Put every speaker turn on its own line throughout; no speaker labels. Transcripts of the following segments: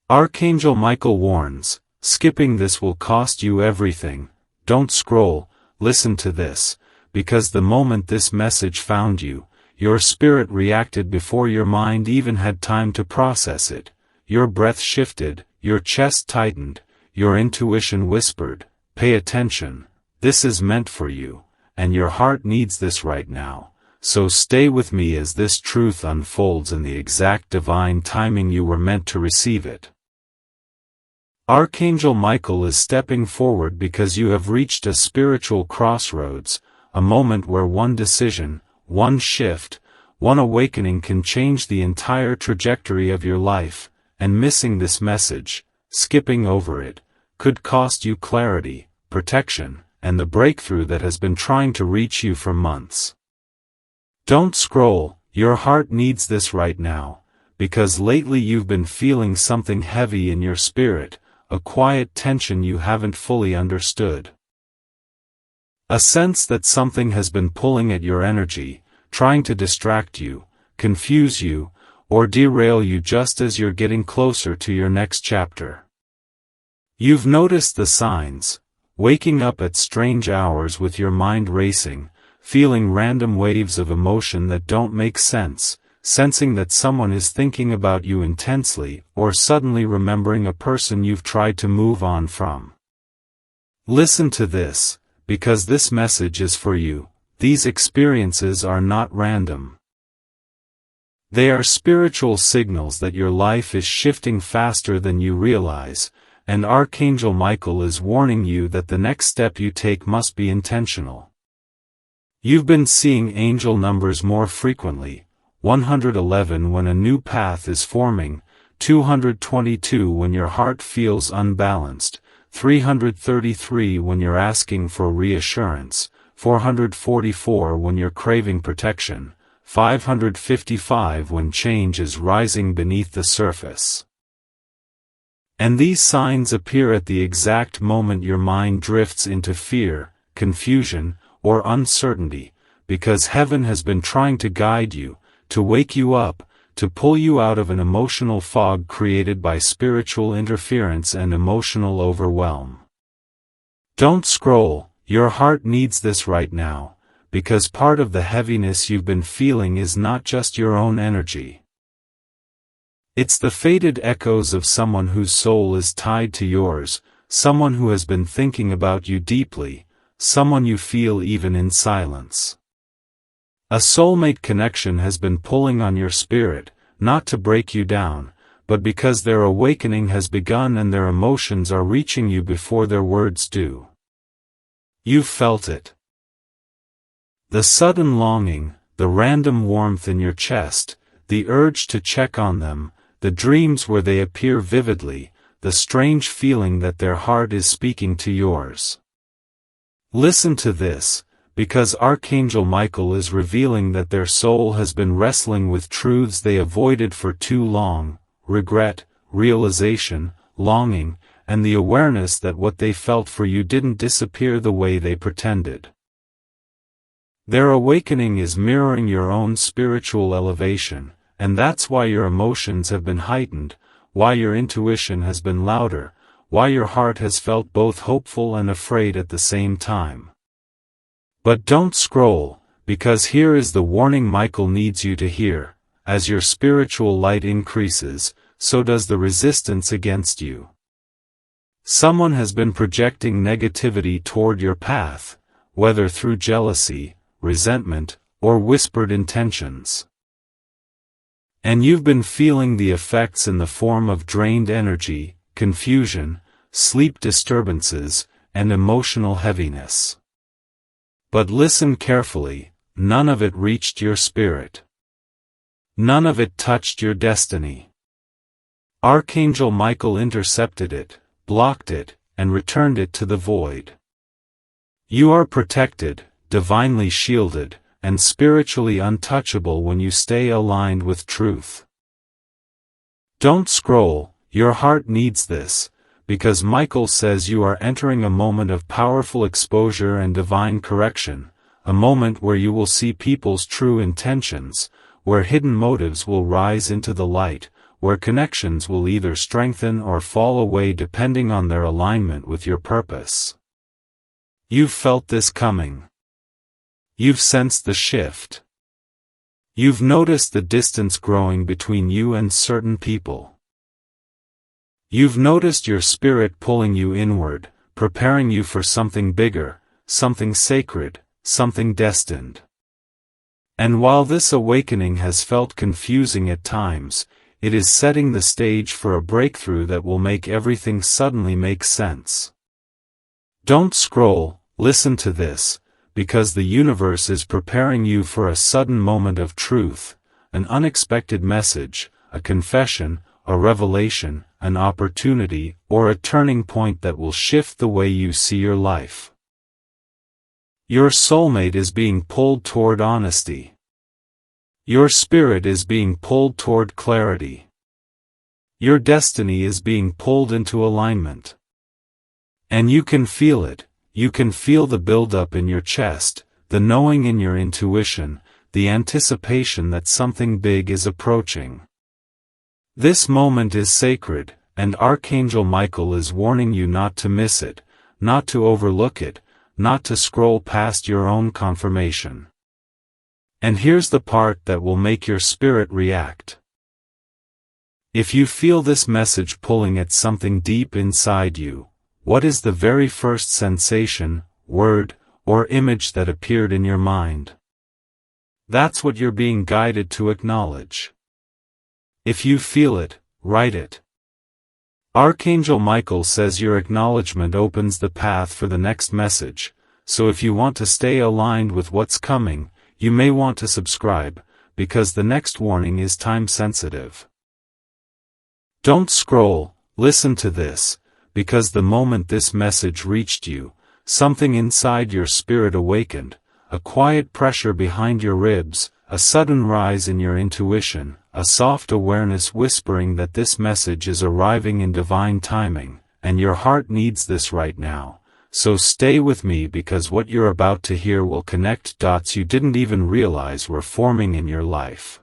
Archangel Michael warns, skipping this will cost you everything. Don't scroll, listen to this, because the moment this message found you, your spirit reacted before your mind even had time to process it. Your breath shifted, your chest tightened, your intuition whispered, "Pay attention, this is meant for you, and your heart needs this right now. So stay with me as this truth unfolds in the exact divine timing you were meant to receive it." Archangel Michael is stepping forward because you have reached a spiritual crossroads, a moment where one decision, one shift, one awakening can change the entire trajectory of your life, and missing this message, skipping over it, could cost you clarity, protection, and the breakthrough that has been trying to reach you for months. Don't scroll, your heart needs this right now, because lately you've been feeling something heavy in your spirit, a quiet tension you haven't fully understood. A sense that something has been pulling at your energy, trying to distract you, confuse you, or derail you just as you're getting closer to your next chapter. You've noticed the signs, waking up at strange hours with your mind racing, feeling random waves of emotion that don't make sense, sensing that someone is thinking about you intensely, or suddenly remembering a person you've tried to move on from. Listen to this, because this message is for you. These experiences are not random. They are spiritual signals that your life is shifting faster than you realize, and Archangel Michael is warning you that the next step you take must be intentional. You've been seeing angel numbers more frequently, 111 when a new path is forming, 222 when your heart feels unbalanced, 333 when you're asking for reassurance, 444 when you're craving protection, 555 when change is rising beneath the surface. And these signs appear at the exact moment your mind drifts into fear, confusion, or uncertainty, because heaven has been trying to guide you, to wake you up, to pull you out of an emotional fog created by spiritual interference and emotional overwhelm. Don't scroll, your heart needs this right now, because part of the heaviness you've been feeling is not just your own energy. It's the faded echoes of someone whose soul is tied to yours, someone who has been thinking about you deeply, someone you feel even in silence. A soulmate connection has been pulling on your spirit, not to break you down, but because their awakening has begun and their emotions are reaching you before their words do. You've felt it. The sudden longing, the random warmth in your chest, the urge to check on them, the dreams where they appear vividly, the strange feeling that their heart is speaking to yours. Listen to this, because Archangel Michael is revealing that their soul has been wrestling with truths they avoided for too long: regret, realization, longing, and the awareness that what they felt for you didn't disappear the way they pretended. Their awakening is mirroring your own spiritual elevation, and that's why your emotions have been heightened, why your intuition has been louder, why your heart has felt both hopeful and afraid at the same time. But don't scroll, because here is the warning Michael needs you to hear: as your spiritual light increases, so does the resistance against you. Someone has been projecting negativity toward your path, whether through jealousy, resentment, or whispered intentions. And you've been feeling the effects in the form of drained energy, confusion, sleep disturbances, and emotional heaviness. But listen carefully, none of it reached your spirit. None of it touched your destiny. Archangel Michael intercepted it, blocked it, and returned it to the void. You are protected, divinely shielded, and spiritually untouchable when you stay aligned with truth. Don't scroll, your heart needs this, because Michael says you are entering a moment of powerful exposure and divine correction, a moment where you will see people's true intentions, where hidden motives will rise into the light, where connections will either strengthen or fall away depending on their alignment with your purpose. You've felt this coming. You've sensed the shift. You've noticed the distance growing between you and certain people. You've noticed your spirit pulling you inward, preparing you for something bigger, something sacred, something destined. And while this awakening has felt confusing at times, it is setting the stage for a breakthrough that will make everything suddenly make sense. Don't scroll, listen to this, because the universe is preparing you for a sudden moment of truth, an unexpected message, a confession, a revelation, an opportunity, or a turning point that will shift the way you see your life. Your soulmate is being pulled toward honesty. Your spirit is being pulled toward clarity. Your destiny is being pulled into alignment. And you can feel it. You can feel the buildup in your chest, the knowing in your intuition, the anticipation that something big is approaching. This moment is sacred, and Archangel Michael is warning you not to miss it, not to overlook it, not to scroll past your own confirmation. And here's the part that will make your spirit react. If you feel this message pulling at something deep inside you, what is the very first sensation, word, or image that appeared in your mind? That's what you're being guided to acknowledge. If you feel it, write it. Archangel Michael says your acknowledgement opens the path for the next message, so if you want to stay aligned with what's coming, you may want to subscribe, because the next warning is time-sensitive. Don't scroll, listen to this, because the moment this message reached you, something inside your spirit awakened, a quiet pressure behind your ribs, a sudden rise in your intuition, a soft awareness whispering that this message is arriving in divine timing, and your heart needs this right now. So stay with me, because what you're about to hear will connect dots you didn't even realize were forming in your life.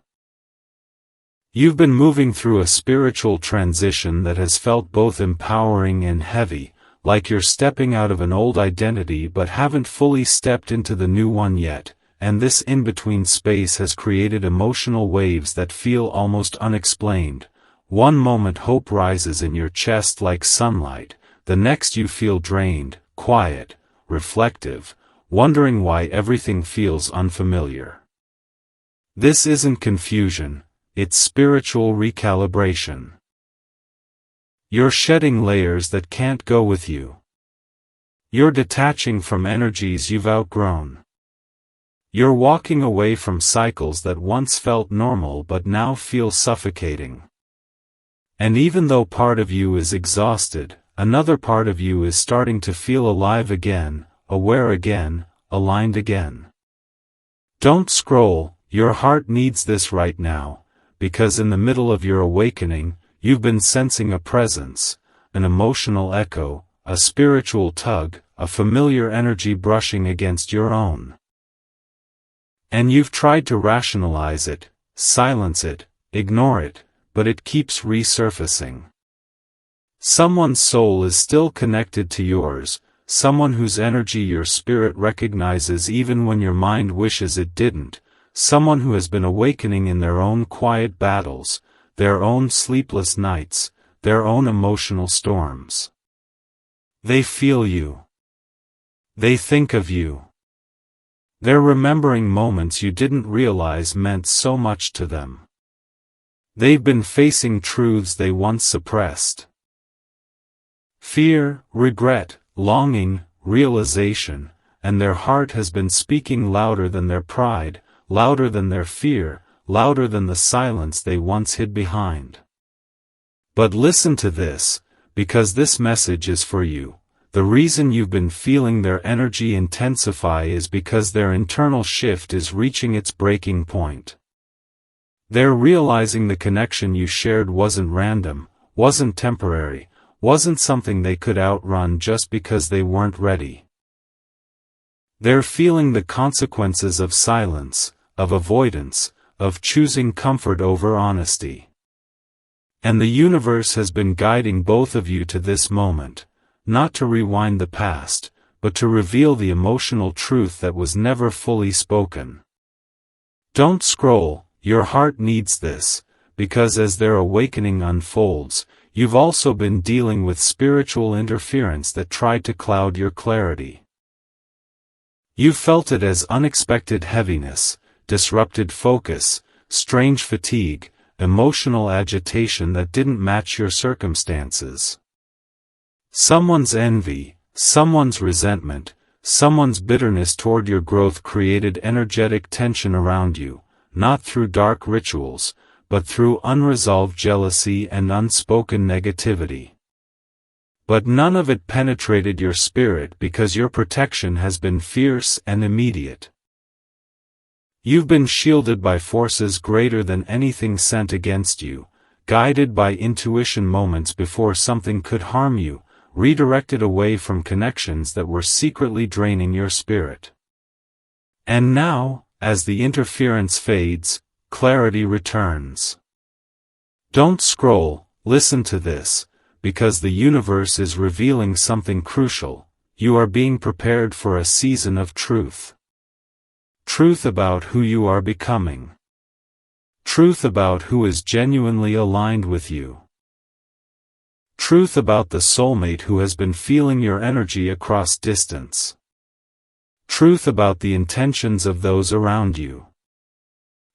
You've been moving through a spiritual transition that has felt both empowering and heavy, like you're stepping out of an old identity but haven't fully stepped into the new one yet, and this in-between space has created emotional waves that feel almost unexplained. One moment hope rises in your chest like sunlight, the next you feel drained, quiet, reflective, wondering why everything feels unfamiliar. This isn't confusion, it's spiritual recalibration. You're shedding layers that can't go with you. You're detaching from energies you've outgrown. You're walking away from cycles that once felt normal but now feel suffocating. And even though part of you is exhausted, another part of you is starting to feel alive again, aware again, aligned again. Don't scroll, your heart needs this right now, because in the middle of your awakening, you've been sensing a presence, an emotional echo, a spiritual tug, a familiar energy brushing against your own. And you've tried to rationalize it, silence it, ignore it, but it keeps resurfacing. Someone's soul is still connected to yours, someone whose energy your spirit recognizes even when your mind wishes it didn't, someone who has been awakening in their own quiet battles, their own sleepless nights, their own emotional storms. They feel you. They think of you. They're remembering moments you didn't realize meant so much to them. They've been facing truths they once suppressed. Fear, regret, longing, realization, and their heart has been speaking louder than their pride, louder than their fear, louder than the silence they once hid behind. But listen to this, because this message is for you. The reason you've been feeling their energy intensify is because their internal shift is reaching its breaking point. They're realizing the connection you shared wasn't random, wasn't temporary, wasn't something they could outrun just because they weren't ready. They're feeling the consequences of silence, of avoidance, of choosing comfort over honesty. And the universe has been guiding both of you to this moment, not to rewind the past, but to reveal the emotional truth that was never fully spoken. Don't scroll, your heart needs this, because as their awakening unfolds, you've also been dealing with spiritual interference that tried to cloud your clarity. You felt it as unexpected heaviness, disrupted focus, strange fatigue, emotional agitation that didn't match your circumstances. Someone's envy, someone's resentment, someone's bitterness toward your growth created energetic tension around you, not through dark rituals, but through unresolved jealousy and unspoken negativity. But none of it penetrated your spirit because your protection has been fierce and immediate. You've been shielded by forces greater than anything sent against you, guided by intuition moments before something could harm you, redirected away from connections that were secretly draining your spirit. And now, as the interference fades, clarity returns. Don't scroll, listen to this, because the universe is revealing something crucial. You are being prepared for a season of truth. Truth about who you are becoming. Truth about who is genuinely aligned with you. Truth about the soulmate who has been feeling your energy across distance. Truth about the intentions of those around you.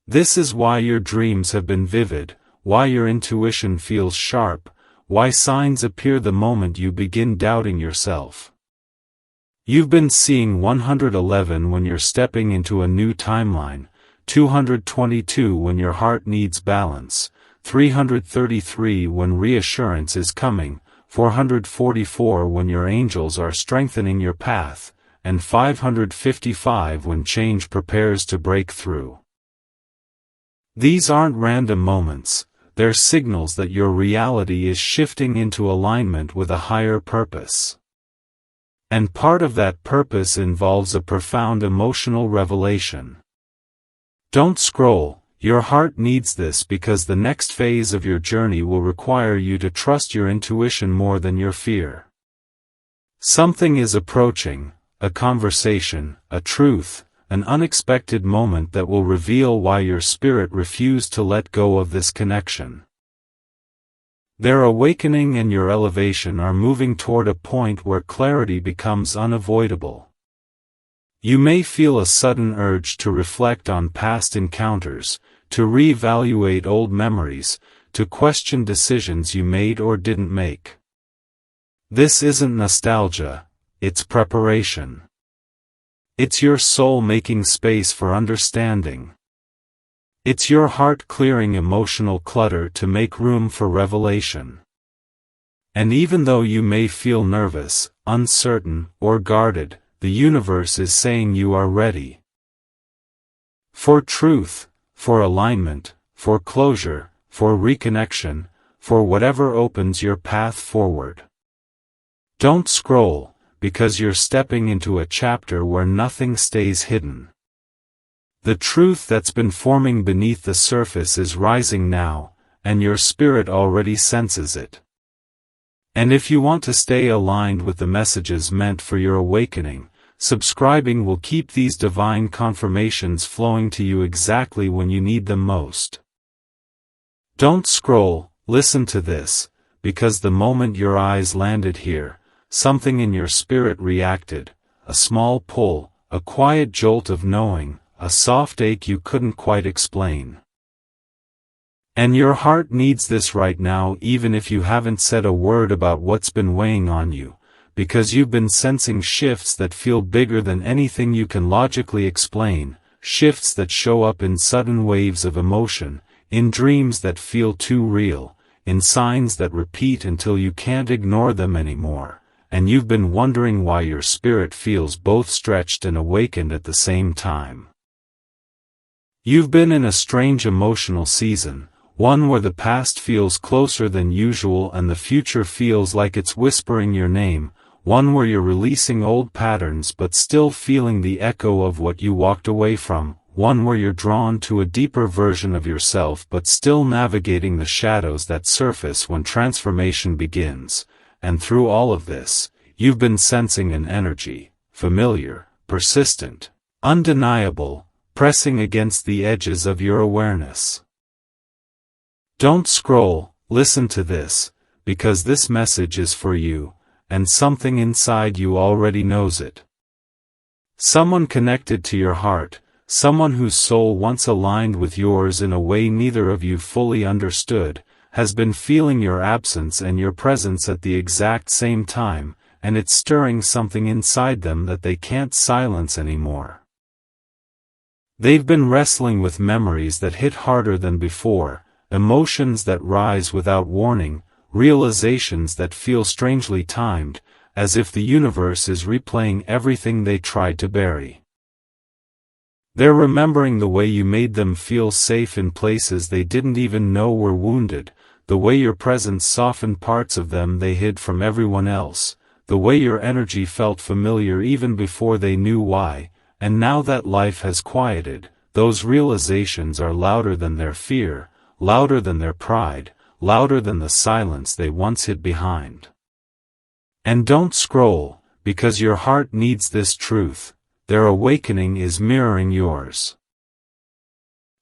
This is why your dreams have been vivid, why your intuition feels sharp, why signs appear the moment you begin doubting yourself. You've been seeing 111 when you're stepping into a new timeline, 222 when your heart needs balance, 333 when reassurance is coming, 444 when your angels are strengthening your path, and 555 when change prepares to break through. These aren't random moments, they're signals that your reality is shifting into alignment with a higher purpose. And part of that purpose involves a profound emotional revelation. Don't scroll, your heart needs this because the next phase of your journey will require you to trust your intuition more than your fear. Something is approaching, a conversation, a truth, an unexpected moment that will reveal why your spirit refused to let go of this connection. Their awakening and your elevation are moving toward a point where clarity becomes unavoidable. You may feel a sudden urge to reflect on past encounters, to reevaluate old memories, to question decisions you made or didn't make. This isn't nostalgia, it's preparation. It's your soul making space for understanding. It's your heart clearing emotional clutter to make room for revelation. And even though you may feel nervous, uncertain, or guarded, the universe is saying you are ready. For truth, for alignment, for closure, for reconnection, for whatever opens your path forward. Don't scroll, because you're stepping into a chapter where nothing stays hidden. The truth that's been forming beneath the surface is rising now, and your spirit already senses it. And if you want to stay aligned with the messages meant for your awakening, subscribing will keep these divine confirmations flowing to you exactly when you need them most. Don't scroll, listen to this, because the moment your eyes landed here, something in your spirit reacted, a small pull, a quiet jolt of knowing, a soft ache you couldn't quite explain. And your heart needs this right now even if you haven't said a word about what's been weighing on you, because you've been sensing shifts that feel bigger than anything you can logically explain, shifts that show up in sudden waves of emotion, in dreams that feel too real, in signs that repeat until you can't ignore them anymore. And you've been wondering why your spirit feels both stretched and awakened at the same time. You've been in a strange emotional season, one where the past feels closer than usual and the future feels like it's whispering your name, one where you're releasing old patterns but still feeling the echo of what you walked away from, one where you're drawn to a deeper version of yourself but still navigating the shadows that surface when transformation begins, and through all of this, you've been sensing an energy, familiar, persistent, undeniable, pressing against the edges of your awareness. Don't scroll, listen to this, because this message is for you, and something inside you already knows it. Someone connected to your heart, someone whose soul once aligned with yours in a way neither of you fully understood, has been feeling your absence and your presence at the exact same time, and it's stirring something inside them that they can't silence anymore. They've been wrestling with memories that hit harder than before, emotions that rise without warning, realizations that feel strangely timed, as if the universe is replaying everything they tried to bury. They're remembering the way you made them feel safe in places they didn't even know were wounded, the way your presence softened parts of them they hid from everyone else, the way your energy felt familiar even before they knew why, and now that life has quieted, those realizations are louder than their fear, louder than their pride, louder than the silence they once hid behind. And don't scroll, because your heart needs this truth, their awakening is mirroring yours.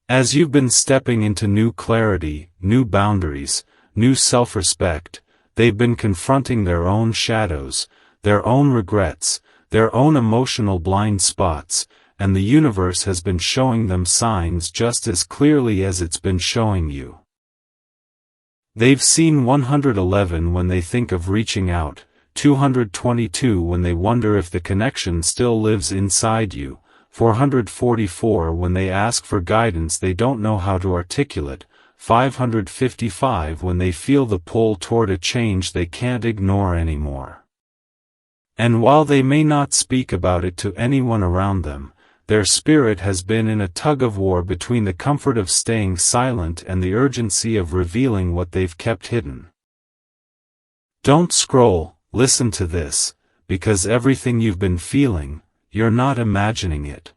As you've been stepping into new clarity, new boundaries, new self-respect, they've been confronting their own shadows, their own regrets, their own emotional blind spots, and the universe has been showing them signs just as clearly as it's been showing you. They've seen 111 when they think of reaching out, 222 when they wonder if the connection still lives inside you, 444 when they ask for guidance they don't know how to articulate, 555 when they feel the pull toward a change they can't ignore anymore. And while they may not speak about it to anyone around them, their spirit has been in a tug-of-war between the comfort of staying silent and the urgency of revealing what they've kept hidden. Don't scroll, listen to this, because everything you've been feeling, you're not imagining it.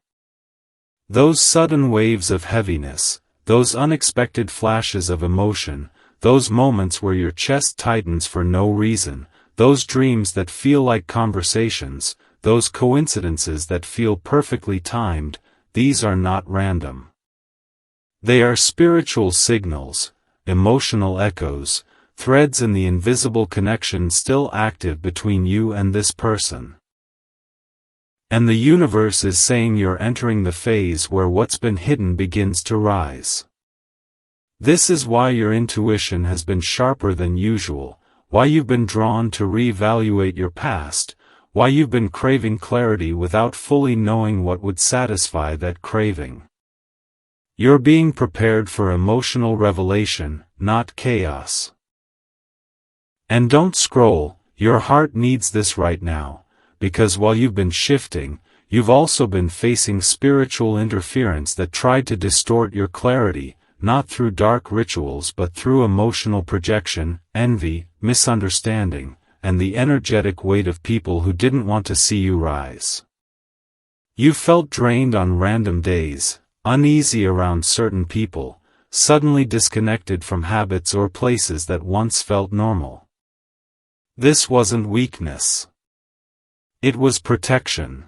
Those sudden waves of heaviness, those unexpected flashes of emotion, those moments where your chest tightens for no reason, those dreams that feel like conversations, those coincidences that feel perfectly timed, these are not random. They are spiritual signals, emotional echoes, threads in the invisible connection still active between you and this person. And the universe is saying you're entering the phase where what's been hidden begins to rise. This is why your intuition has been sharper than usual, why you've been drawn to reevaluate your past, why you've been craving clarity without fully knowing what would satisfy that craving. You're being prepared for emotional revelation, not chaos. And don't scroll, your heart needs this right now, because while you've been shifting, you've also been facing spiritual interference that tried to distort your clarity, not through dark rituals but through emotional projection, envy, misunderstanding, and the energetic weight of people who didn't want to see you rise. You felt drained on random days, uneasy around certain people, suddenly disconnected from habits or places that once felt normal. This wasn't weakness. It was protection.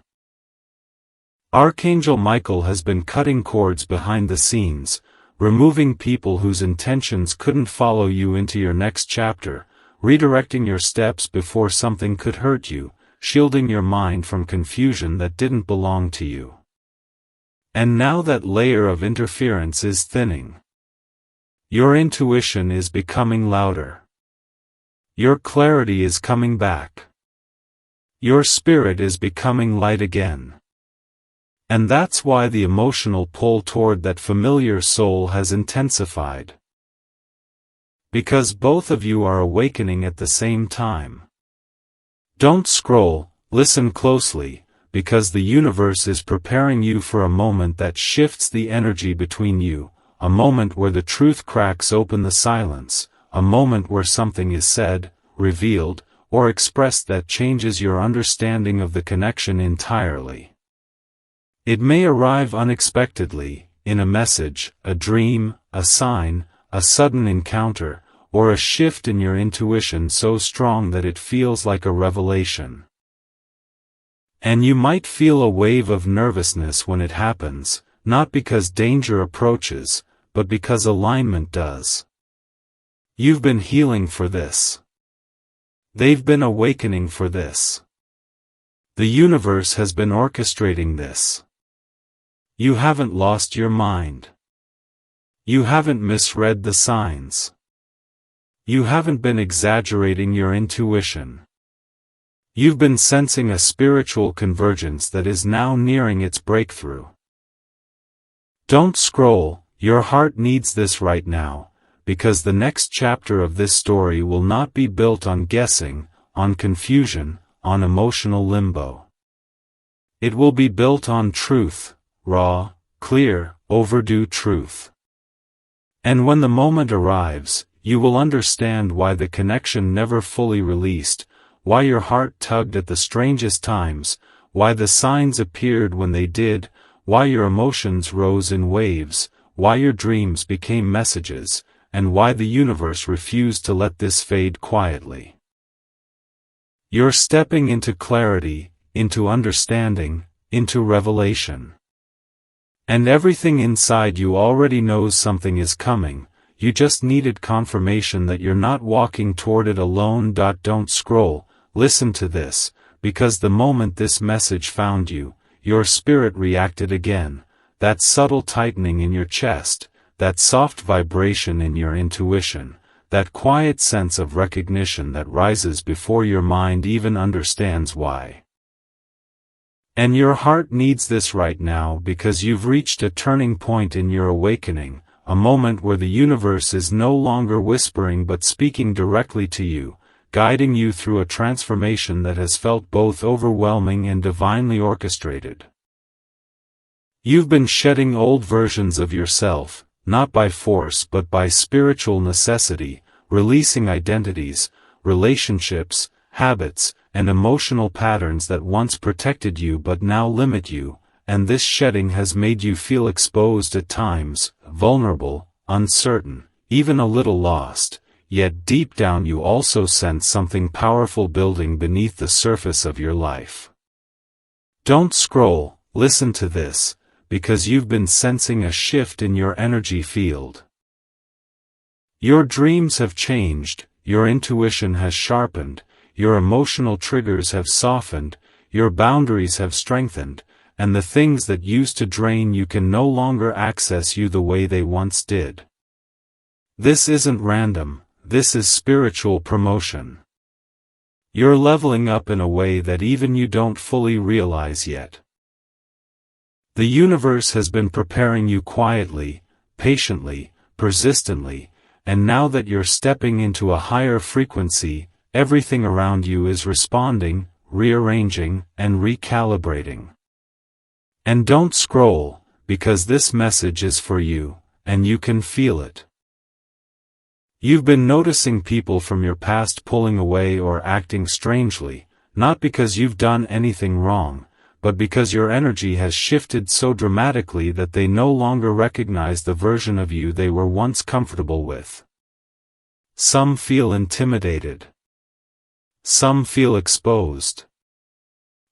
Archangel Michael has been cutting cords behind the scenes, removing people whose intentions couldn't follow you into your next chapter, redirecting your steps before something could hurt you, shielding your mind from confusion that didn't belong to you. And now that layer of interference is thinning. Your intuition is becoming louder. Your clarity is coming back. Your spirit is becoming light again. And that's why the emotional pull toward that familiar soul has intensified. Because both of you are awakening at the same time. Don't scroll, listen closely, because the universe is preparing you for a moment that shifts the energy between you, a moment where the truth cracks open the silence, a moment where something is said, revealed, or expressed that changes your understanding of the connection entirely. It may arrive unexpectedly, in a message, a dream, a sign, a sudden encounter, or a shift in your intuition so strong that it feels like a revelation. And you might feel a wave of nervousness when it happens, not because danger approaches, but because alignment does. You've been healing for this. They've been awakening for this. The universe has been orchestrating this. You haven't lost your mind. You haven't misread the signs. You haven't been exaggerating your intuition. You've been sensing a spiritual convergence that is now nearing its breakthrough. Don't scroll, your heart needs this right now, because the next chapter of this story will not be built on guessing, on confusion, on emotional limbo. It will be built on truth, raw, clear, overdue truth. And when the moment arrives, you will understand why the connection never fully released, why your heart tugged at the strangest times, why the signs appeared when they did, why your emotions rose in waves, why your dreams became messages, and why the universe refused to let this fade quietly. You're stepping into clarity, into understanding, into revelation. And everything inside you already knows something is coming. You just needed confirmation that you're not walking toward it alone. Don't scroll, listen to this, because the moment this message found you, your spirit reacted again, that subtle tightening in your chest, that soft vibration in your intuition, that quiet sense of recognition that rises before your mind even understands why. And your heart needs this right now because you've reached a turning point in your awakening, a moment where the universe is no longer whispering but speaking directly to you, guiding you through a transformation that has felt both overwhelming and divinely orchestrated. You've been shedding old versions of yourself, not by force but by spiritual necessity, releasing identities, relationships, habits, and emotional patterns that once protected you but now limit you, and this shedding has made you feel exposed at times, vulnerable, uncertain, even a little lost, yet deep down you also sense something powerful building beneath the surface of your life. Don't scroll, listen to this, because you've been sensing a shift in your energy field. Your dreams have changed, your intuition has sharpened, your emotional triggers have softened, your boundaries have strengthened, and the things that used to drain you can no longer access you the way they once did. This isn't random, this is spiritual promotion. You're leveling up in a way that even you don't fully realize yet. The universe has been preparing you quietly, patiently, persistently, and now that you're stepping into a higher frequency, everything around you is responding, rearranging, and recalibrating. And don't scroll, because this message is for you, and you can feel it. You've been noticing people from your past pulling away or acting strangely, not because you've done anything wrong, but because your energy has shifted so dramatically that they no longer recognize the version of you they were once comfortable with. Some feel intimidated. Some feel exposed.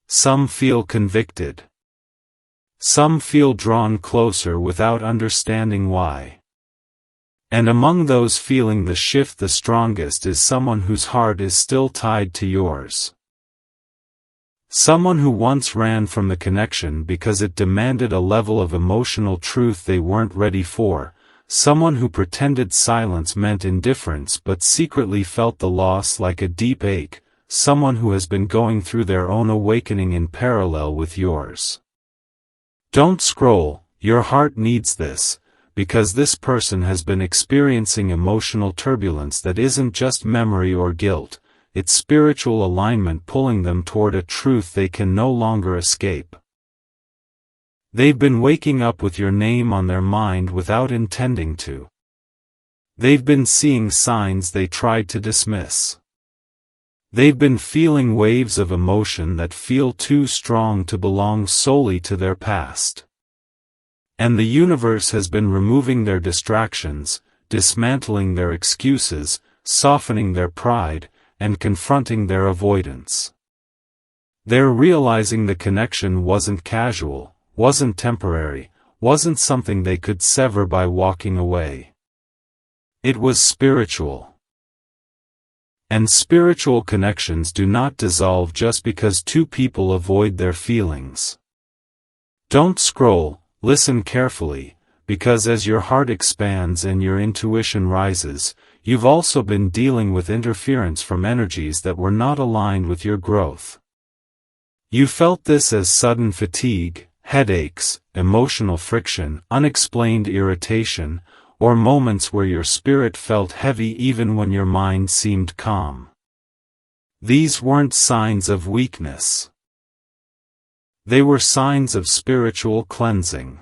Some feel convicted. Some feel drawn closer without understanding why. And among those feeling the shift the strongest is someone whose heart is still tied to yours. Someone who once ran from the connection because it demanded a level of emotional truth they weren't ready for, someone who pretended silence meant indifference but secretly felt the loss like a deep ache, someone who has been going through their own awakening in parallel with yours. Don't scroll, your heart needs this, because this person has been experiencing emotional turbulence that isn't just memory or guilt, it's spiritual alignment pulling them toward a truth they can no longer escape. They've been waking up with your name on their mind without intending to. They've been seeing signs they tried to dismiss. They've been feeling waves of emotion that feel too strong to belong solely to their past. And the universe has been removing their distractions, dismantling their excuses, softening their pride, and confronting their avoidance. They're realizing the connection wasn't casual, wasn't temporary, wasn't something they could sever by walking away. It was spiritual. And spiritual connections do not dissolve just because two people avoid their feelings. Don't scroll, listen carefully, because as your heart expands and your intuition rises, you've also been dealing with interference from energies that were not aligned with your growth. You felt this as sudden fatigue, headaches, emotional friction, unexplained irritation, or moments where your spirit felt heavy even when your mind seemed calm. These weren't signs of weakness. They were signs of spiritual cleansing.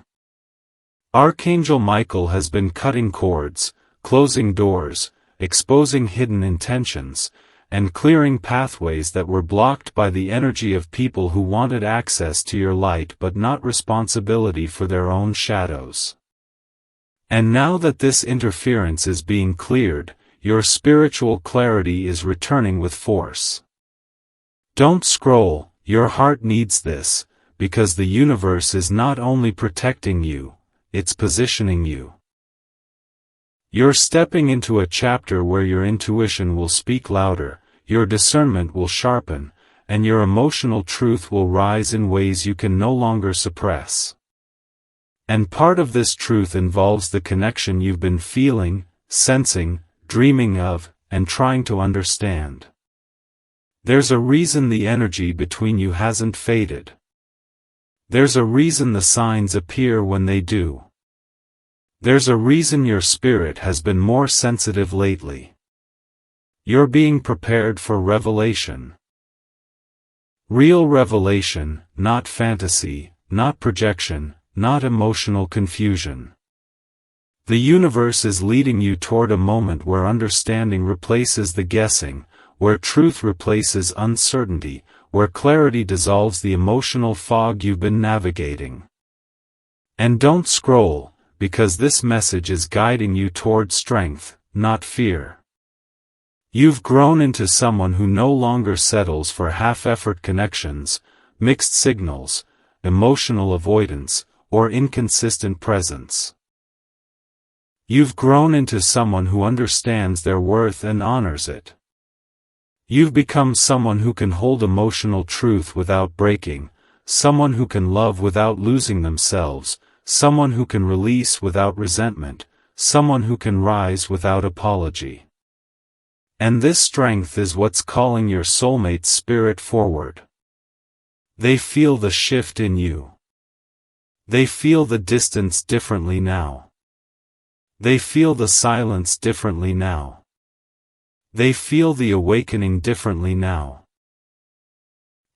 Archangel Michael has been cutting cords, closing doors, exposing hidden intentions, and clearing pathways that were blocked by the energy of people who wanted access to your light but not responsibility for their own shadows. And now that this interference is being cleared, your spiritual clarity is returning with force. Don't scroll, your heart needs this, because the universe is not only protecting you, it's positioning you. You're stepping into a chapter where your intuition will speak louder, your discernment will sharpen, and your emotional truth will rise in ways you can no longer suppress. And part of this truth involves the connection you've been feeling, sensing, dreaming of, and trying to understand. There's a reason the energy between you hasn't faded. There's a reason the signs appear when they do. There's a reason your spirit has been more sensitive lately. You're being prepared for revelation. Real revelation, not fantasy, not projection, not emotional confusion. The universe is leading you toward a moment where understanding replaces the guessing, where truth replaces uncertainty, where clarity dissolves the emotional fog you've been navigating. And don't scroll, because this message is guiding you toward strength, not fear. You've grown into someone who no longer settles for half-effort connections, mixed signals, emotional avoidance, or inconsistent presence. You've grown into someone who understands their worth and honors it. You've become someone who can hold emotional truth without breaking, someone who can love without losing themselves, someone who can release without resentment, someone who can rise without apology. And this strength is what's calling your soulmate's spirit forward. They feel the shift in you. They feel the distance differently now. They feel the silence differently now. They feel the awakening differently now.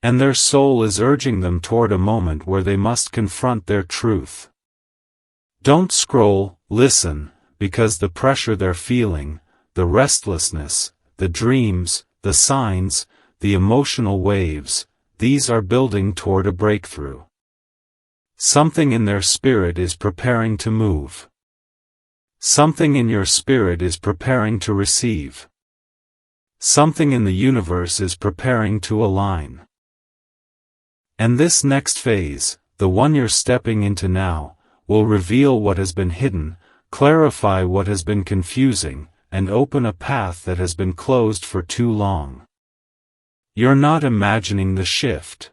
And their soul is urging them toward a moment where they must confront their truth. Don't scroll, listen, because the pressure they're feeling, the restlessness, the dreams, the signs, the emotional waves, these are building toward a breakthrough. Something in their spirit is preparing to move. Something in your spirit is preparing to receive. Something in the universe is preparing to align. And this next phase, the one you're stepping into now, will reveal what has been hidden, clarify what has been confusing, and open a path that has been closed for too long. You're not imagining the shift.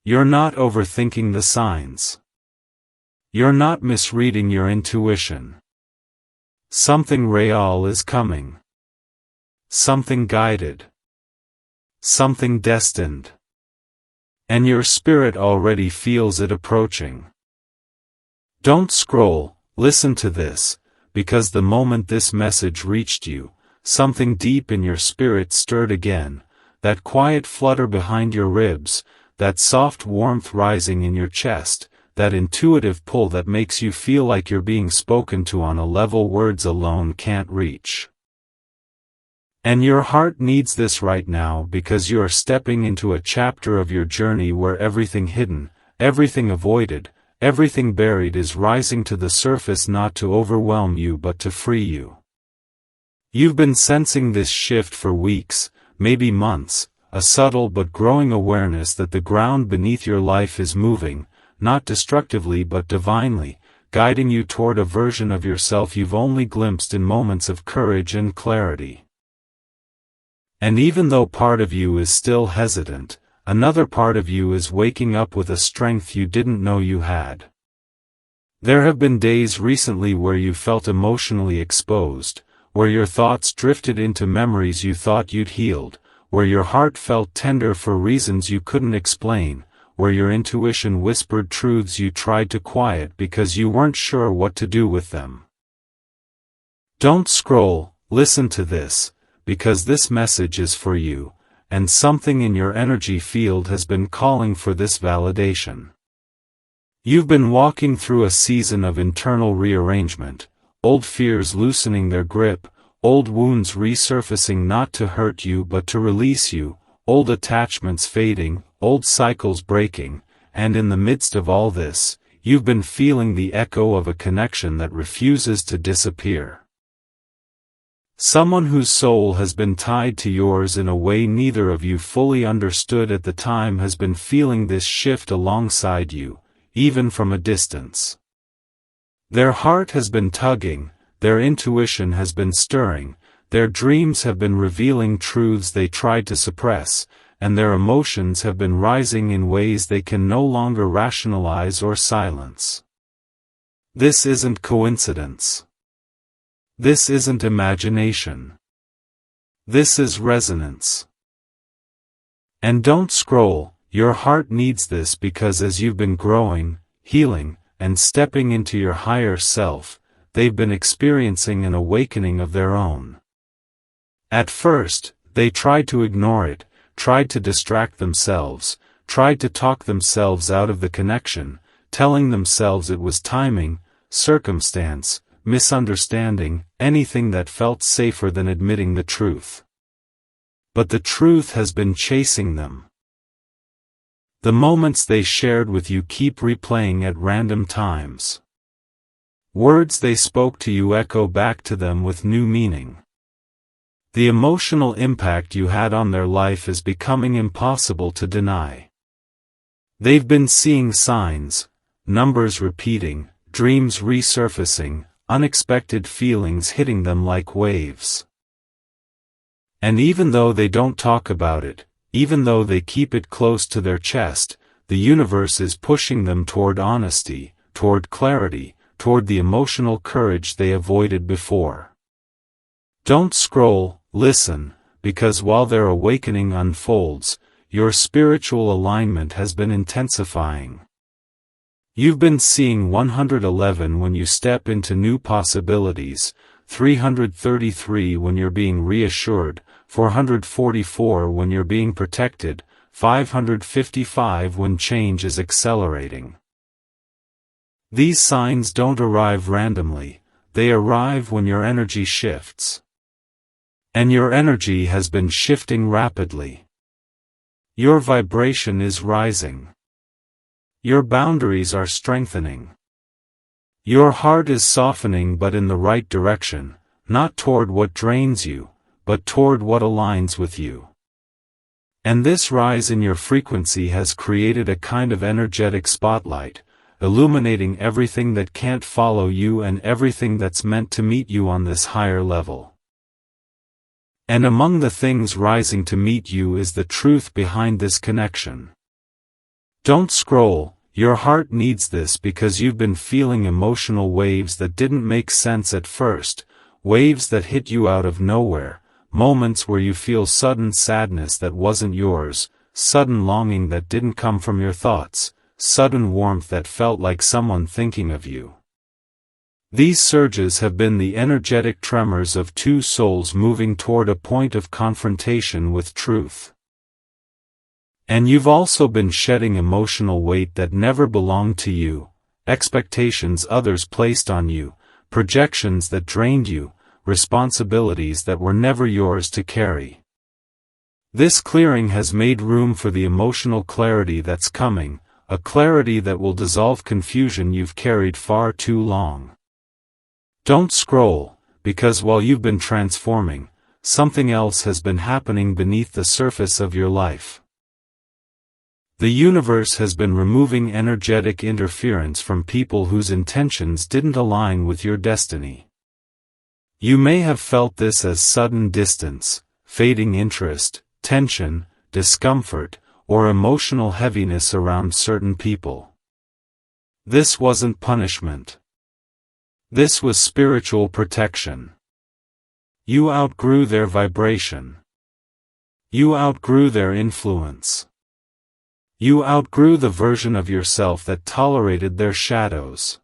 You're not overthinking the signs. You're not misreading your intuition. Something real is coming. Something guided. Something destined. And your spirit already feels it approaching. Don't scroll, listen to this, because the moment this message reached you, something deep in your spirit stirred again, that quiet flutter behind your ribs, that soft warmth rising in your chest, that intuitive pull that makes you feel like you're being spoken to on a level words alone can't reach. And your heart needs this right now because you are stepping into a chapter of your journey where everything hidden, everything avoided, everything buried is rising to the surface, not to overwhelm you but to free you. You've been sensing this shift for weeks, maybe months, a subtle but growing awareness that the ground beneath your life is moving, not destructively but divinely, guiding you toward a version of yourself you've only glimpsed in moments of courage and clarity. And even though part of you is still hesitant, another part of you is waking up with a strength you didn't know you had. There have been days recently where you felt emotionally exposed, where your thoughts drifted into memories you thought you'd healed, where your heart felt tender for reasons you couldn't explain, where your intuition whispered truths you tried to quiet because you weren't sure what to do with them. Don't scroll, listen to this, because this message is for you, and something in your energy field has been calling for this validation. You've been walking through a season of internal rearrangement, old fears loosening their grip, old wounds resurfacing not to hurt you but to release you, old attachments fading, old cycles breaking, and in the midst of all this, you've been feeling the echo of a connection that refuses to disappear. Someone whose soul has been tied to yours in a way neither of you fully understood at the time has been feeling this shift alongside you, even from a distance. Their heart has been tugging, their intuition has been stirring, their dreams have been revealing truths they tried to suppress, and their emotions have been rising in ways they can no longer rationalize or silence. This isn't coincidence. This isn't imagination. This is resonance. And don't scroll, your heart needs this because as you've been growing, healing, and stepping into your higher self, they've been experiencing an awakening of their own. At first, they tried to ignore it, tried to distract themselves, tried to talk themselves out of the connection, telling themselves it was timing, circumstance, misunderstanding, anything that felt safer than admitting the truth. But the truth has been chasing them. The moments they shared with you keep replaying at random times. Words they spoke to you echo back to them with new meaning. The emotional impact you had on their life is becoming impossible to deny. They've been seeing signs, numbers repeating, dreams resurfacing, unexpected feelings hitting them like waves. And even though they don't talk about it, even though they keep it close to their chest, the universe is pushing them toward honesty, toward clarity, toward the emotional courage they avoided before. Don't scroll, listen, because while their awakening unfolds, your spiritual alignment has been intensifying. You've been seeing 111 when you step into new possibilities, 333 when you're being reassured, 444 when you're being protected, 555 when change is accelerating. These signs don't arrive randomly, they arrive when your energy shifts. And your energy has been shifting rapidly. Your vibration is rising. Your boundaries are strengthening. Your heart is softening but in the right direction, not toward what drains you, but toward what aligns with you. And this rise in your frequency has created a kind of energetic spotlight, illuminating everything that can't follow you and everything that's meant to meet you on this higher level. And among the things rising to meet you is the truth behind this connection. Don't scroll, your heart needs this because you've been feeling emotional waves that didn't make sense at first, waves that hit you out of nowhere, moments where you feel sudden sadness that wasn't yours, sudden longing that didn't come from your thoughts, sudden warmth that felt like someone thinking of you. These surges have been the energetic tremors of two souls moving toward a point of confrontation with truth. And you've also been shedding emotional weight that never belonged to you, expectations others placed on you, projections that drained you, responsibilities that were never yours to carry. This clearing has made room for the emotional clarity that's coming, a clarity that will dissolve confusion you've carried far too long. Don't scroll, because while you've been transforming, something else has been happening beneath the surface of your life. The universe has been removing energetic interference from people whose intentions didn't align with your destiny. You may have felt this as sudden distance, fading interest, tension, discomfort, or emotional heaviness around certain people. This wasn't punishment. This was spiritual protection. You outgrew their vibration. You outgrew their influence. You outgrew the version of yourself that tolerated their shadows.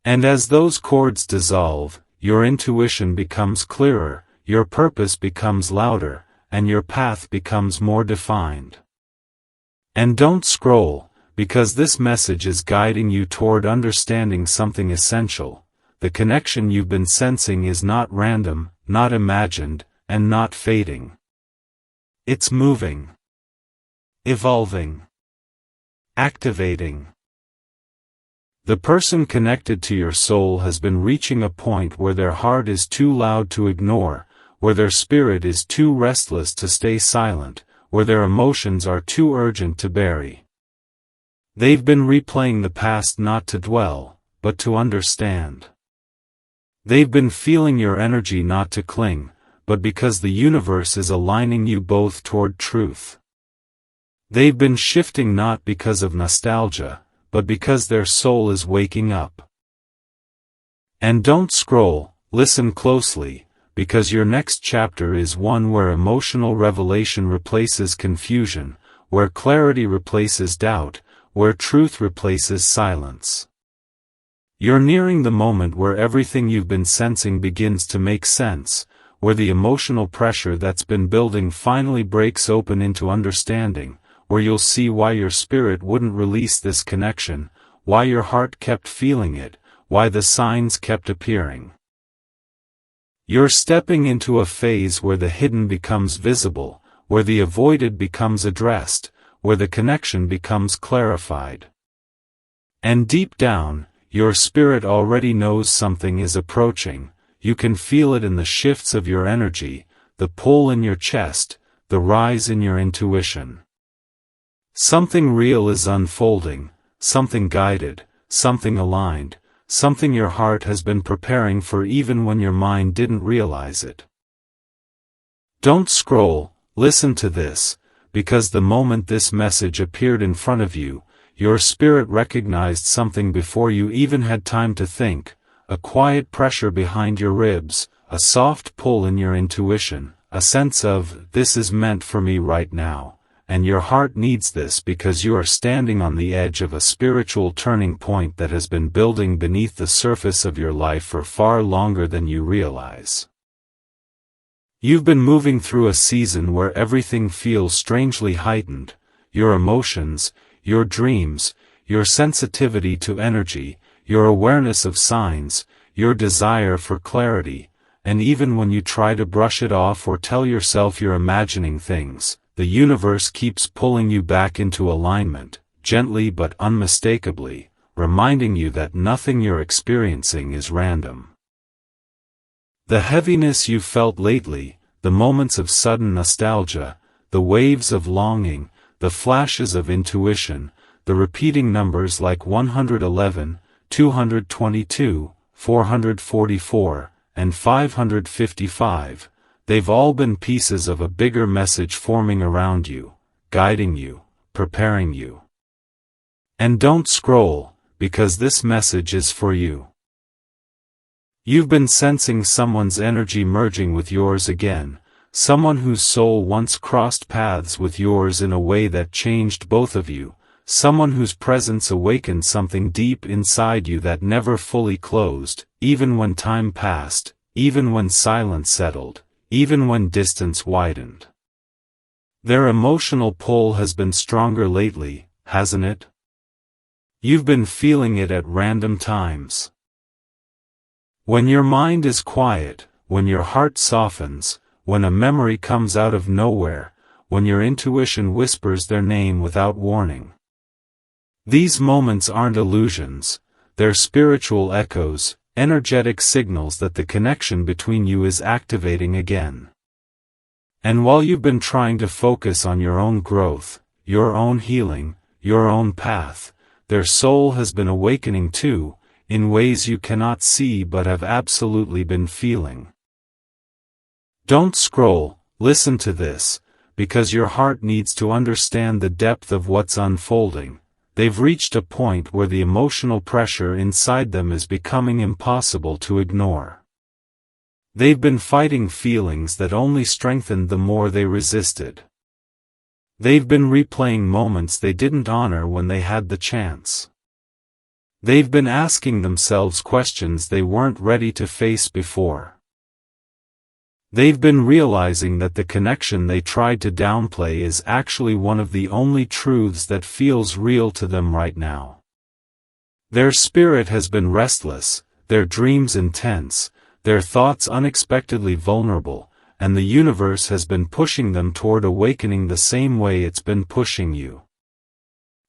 And as those cords dissolve, your intuition becomes clearer, your purpose becomes louder, and your path becomes more defined. And don't scroll, because this message is guiding you toward understanding something essential. The connection you've been sensing is not random, not imagined, and not fading. It's moving. Evolving. Activating. The person connected to your soul has been reaching a point where their heart is too loud to ignore, where their spirit is too restless to stay silent, where their emotions are too urgent to bury. They've been replaying the past not to dwell, but to understand. They've been feeling your energy not to cling, but because the universe is aligning you both toward truth. They've been shifting not because of nostalgia, but because their soul is waking up. And don't scroll, listen closely, because your next chapter is one where emotional revelation replaces confusion, where clarity replaces doubt, where truth replaces silence. You're nearing the moment where everything you've been sensing begins to make sense, where the emotional pressure that's been building finally breaks open into understanding, where you'll see why your spirit wouldn't release this connection, why your heart kept feeling it, why the signs kept appearing. You're stepping into a phase where the hidden becomes visible, where the avoided becomes addressed, where the connection becomes clarified. And deep down, your spirit already knows something is approaching. You can feel it in the shifts of your energy, the pull in your chest, the rise in your intuition. Something real is unfolding, something guided, something aligned, something your heart has been preparing for even when your mind didn't realize it. Don't scroll, listen to this, because the moment this message appeared in front of you, your spirit recognized something before you even had time to think, a quiet pressure behind your ribs, a soft pull in your intuition, a sense of, this is meant for me right now. And your heart needs this because you are standing on the edge of a spiritual turning point that has been building beneath the surface of your life for far longer than you realize. You've been moving through a season where everything feels strangely heightened, your emotions, your dreams, your sensitivity to energy, your awareness of signs, your desire for clarity, and even when you try to brush it off or tell yourself you're imagining things, the universe keeps pulling you back into alignment, gently but unmistakably, reminding you that nothing you're experiencing is random. The heaviness you've felt lately, the moments of sudden nostalgia, the waves of longing, the flashes of intuition, the repeating numbers like 111, 222, 444, and 555, they've all been pieces of a bigger message forming around you, guiding you, preparing you. And don't scroll, because this message is for you. You've been sensing someone's energy merging with yours again, someone whose soul once crossed paths with yours in a way that changed both of you, someone whose presence awakened something deep inside you that never fully closed, even when time passed, even when silence settled, even when distance widened. Their emotional pull has been stronger lately, hasn't it? You've been feeling it at random times. When your mind is quiet, when your heart softens, when a memory comes out of nowhere, when your intuition whispers their name without warning. These moments aren't illusions, they're spiritual echoes, energetic signals that the connection between you is activating again. And while you've been trying to focus on your own growth, your own healing, your own path, their soul has been awakening too, in ways you cannot see but have absolutely been feeling. Don't scroll, listen to this, because your heart needs to understand the depth of what's unfolding. They've reached a point where the emotional pressure inside them is becoming impossible to ignore. They've been fighting feelings that only strengthened the more they resisted. They've been replaying moments they didn't honor when they had the chance. They've been asking themselves questions they weren't ready to face before. They've been realizing that the connection they tried to downplay is actually one of the only truths that feels real to them right now. Their spirit has been restless, their dreams intense, their thoughts unexpectedly vulnerable, and the universe has been pushing them toward awakening the same way it's been pushing you.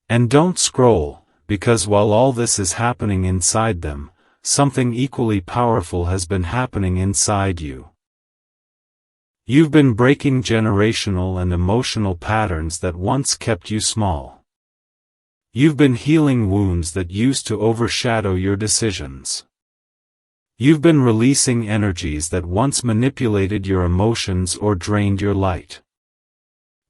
And don't scroll, because while all this is happening inside them, something equally powerful has been happening inside you. You've been breaking generational and emotional patterns that once kept you small. You've been healing wounds that used to overshadow your decisions. You've been releasing energies that once manipulated your emotions or drained your light.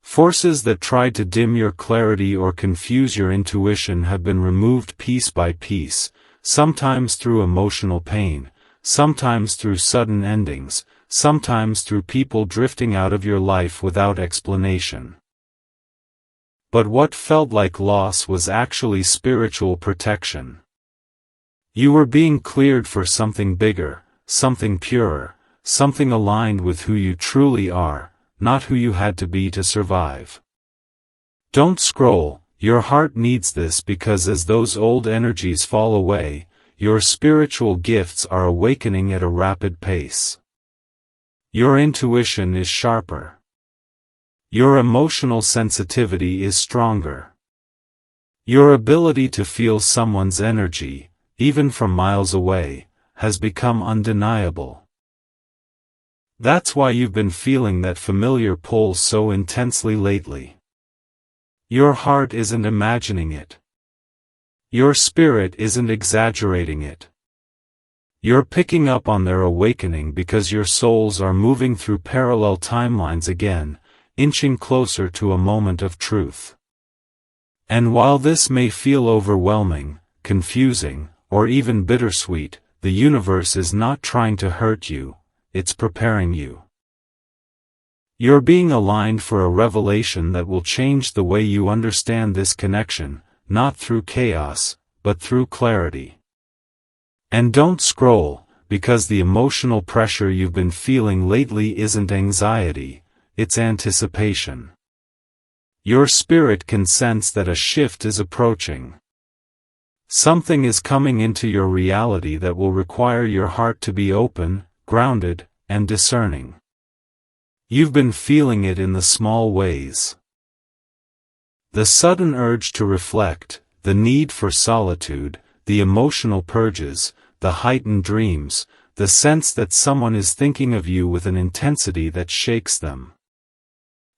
Forces that tried to dim your clarity or confuse your intuition have been removed piece by piece, sometimes through emotional pain, sometimes through sudden endings, sometimes through people drifting out of your life without explanation. But what felt like loss was actually spiritual protection. You were being cleared for something bigger, something purer, something aligned with who you truly are, not who you had to be to survive. Don't scroll, your heart needs this because as those old energies fall away, your spiritual gifts are awakening at a rapid pace. Your intuition is sharper. Your emotional sensitivity is stronger. Your ability to feel someone's energy, even from miles away, has become undeniable. That's why you've been feeling that familiar pull so intensely lately. Your heart isn't imagining it. Your spirit isn't exaggerating it. You're picking up on their awakening because your souls are moving through parallel timelines again, inching closer to a moment of truth. And while this may feel overwhelming, confusing, or even bittersweet, the universe is not trying to hurt you, it's preparing you. You're being aligned for a revelation that will change the way you understand this connection, not through chaos, but through clarity. And don't scroll, because the emotional pressure you've been feeling lately isn't anxiety, it's anticipation. Your spirit can sense that a shift is approaching. Something is coming into your reality that will require your heart to be open, grounded, and discerning. You've been feeling it in the small ways. The sudden urge to reflect, the need for solitude, the emotional purges, the heightened dreams, the sense that someone is thinking of you with an intensity that shakes them.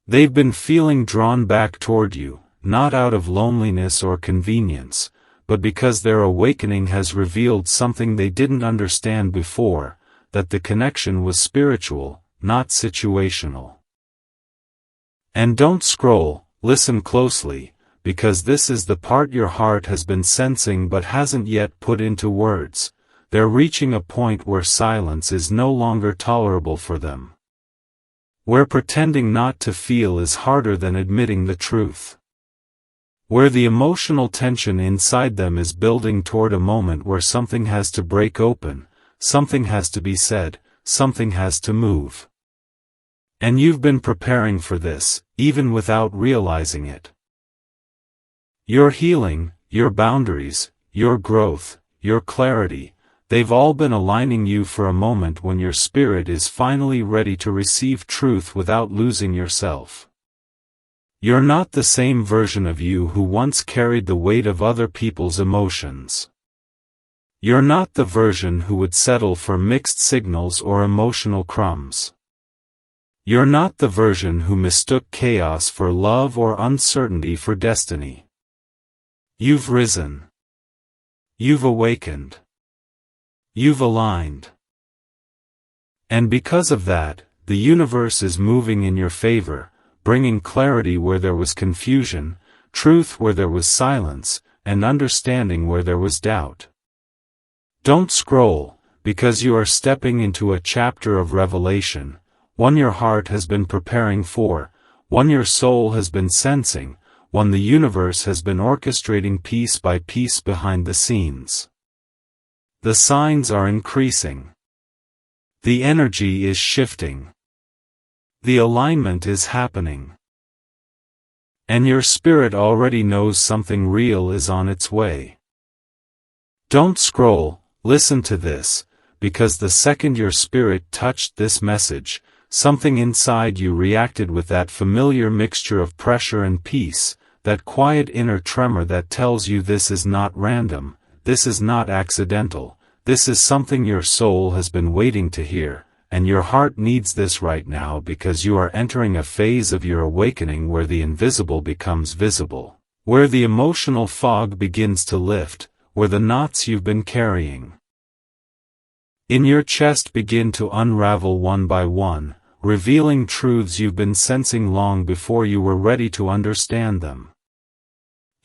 They've been feeling drawn back toward you, not out of loneliness or convenience, but because their awakening has revealed something they didn't understand before, that the connection was spiritual, not situational. And don't scroll, listen closely, because this is the part your heart has been sensing but hasn't yet put into words. They're reaching a point where silence is no longer tolerable for them. Where pretending not to feel is harder than admitting the truth. Where the emotional tension inside them is building toward a moment where something has to break open, something has to be said, something has to move. And you've been preparing for this, even without realizing it. Your healing, your boundaries, your growth, your clarity, They've all been aligning you for a moment when your spirit is finally ready to receive truth without losing yourself. You're not the same version of you who once carried the weight of other people's emotions. You're not the version who would settle for mixed signals or emotional crumbs. You're not the version who mistook chaos for love or uncertainty for destiny. You've risen. You've awakened. You've aligned. And because of that, the universe is moving in your favor, bringing clarity where there was confusion, truth where there was silence, and understanding where there was doubt. Don't scroll, because you are stepping into a chapter of revelation, one your heart has been preparing for, one your soul has been sensing, one the universe has been orchestrating piece by piece behind the scenes. The signs are increasing. The energy is shifting. The alignment is happening. And your spirit already knows something real is on its way. Don't scroll, listen to this, because the second your spirit touched this message, something inside you reacted with that familiar mixture of pressure and peace, that quiet inner tremor that tells you this is not random, this is not accidental, this is something your soul has been waiting to hear. And your heart needs this right now because you are entering a phase of your awakening where the invisible becomes visible, where the emotional fog begins to lift, where the knots you've been carrying in your chest begin to unravel one by one, revealing truths you've been sensing long before you were ready to understand them.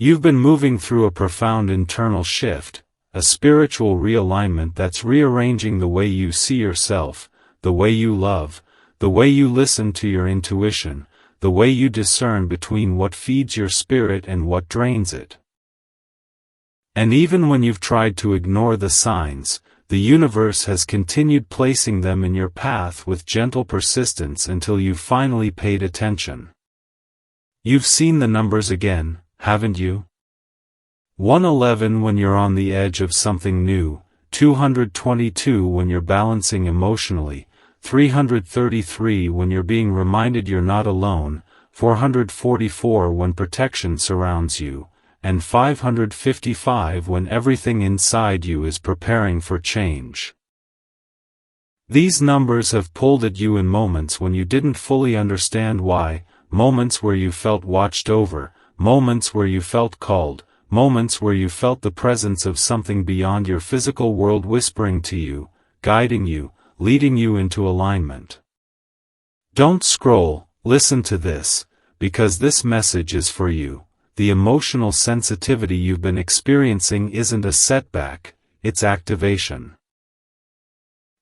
You've been moving through a profound internal shift, a spiritual realignment that's rearranging the way you see yourself, the way you love, the way you listen to your intuition, the way you discern between what feeds your spirit and what drains it. And even when you've tried to ignore the signs, the universe has continued placing them in your path with gentle persistence until you've finally paid attention. You've seen the numbers again, haven't you? 111 when you're on the edge of something new, 222 when you're balancing emotionally, 333 when you're being reminded you're not alone, 444 when protection surrounds you, and 555 when everything inside you is preparing for change. These numbers have pulled at you in moments when you didn't fully understand why, moments where you felt watched over, moments where you felt called, moments where you felt the presence of something beyond your physical world whispering to you, guiding you, leading you into alignment. Don't scroll, listen to this, because this message is for you. The emotional sensitivity you've been experiencing isn't a setback, it's activation.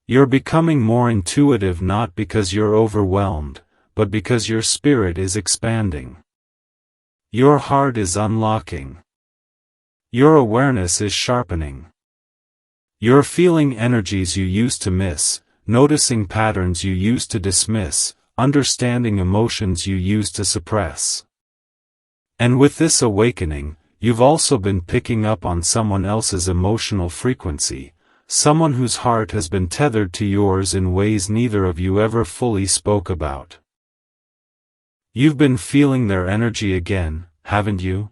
You're becoming more intuitive not because you're overwhelmed, but because your spirit is expanding. Your heart is unlocking. Your awareness is sharpening. You're feeling energies you used to miss, noticing patterns you used to dismiss, understanding emotions you used to suppress. And with this awakening, you've also been picking up on someone else's emotional frequency, someone whose heart has been tethered to yours in ways neither of you ever fully spoke about. You've been feeling their energy again, haven't you?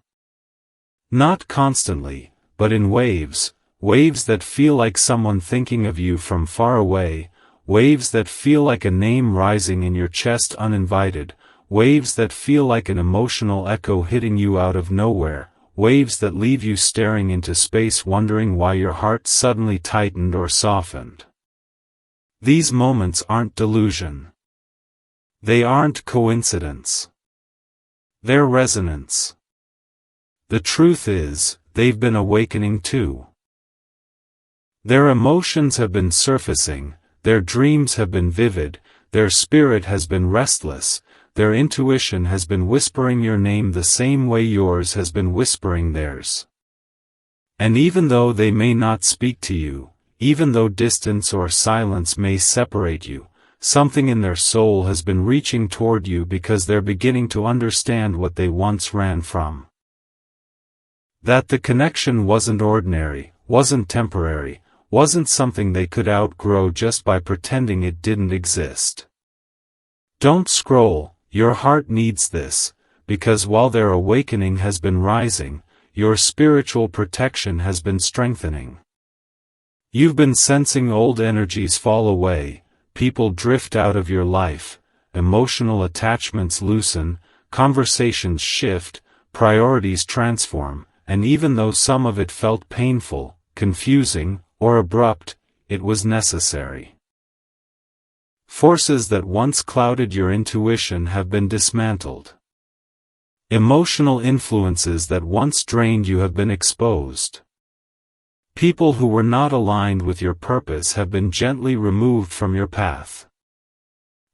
Not constantly, but in waves, waves that feel like someone thinking of you from far away, waves that feel like a name rising in your chest uninvited, waves that feel like an emotional echo hitting you out of nowhere, waves that leave you staring into space wondering why your heart suddenly tightened or softened. These moments aren't delusion. They aren't coincidence. They're resonance. The truth is, they've been awakening too. Their emotions have been surfacing, their dreams have been vivid, their spirit has been restless, their intuition has been whispering your name the same way yours has been whispering theirs. And even though they may not speak to you, even though distance or silence may separate you, something in their soul has been reaching toward you because they're beginning to understand what they once ran from. That the connection wasn't ordinary, wasn't temporary, wasn't something they could outgrow just by pretending it didn't exist. Don't scroll, your heart needs this, because while their awakening has been rising, your spiritual protection has been strengthening. You've been sensing old energies fall away, people drift out of your life, emotional attachments loosen, conversations shift, priorities transform, and even though some of it felt painful, confusing, or abrupt, it was necessary. Forces that once clouded your intuition have been dismantled. Emotional influences that once drained you have been exposed. People who were not aligned with your purpose have been gently removed from your path.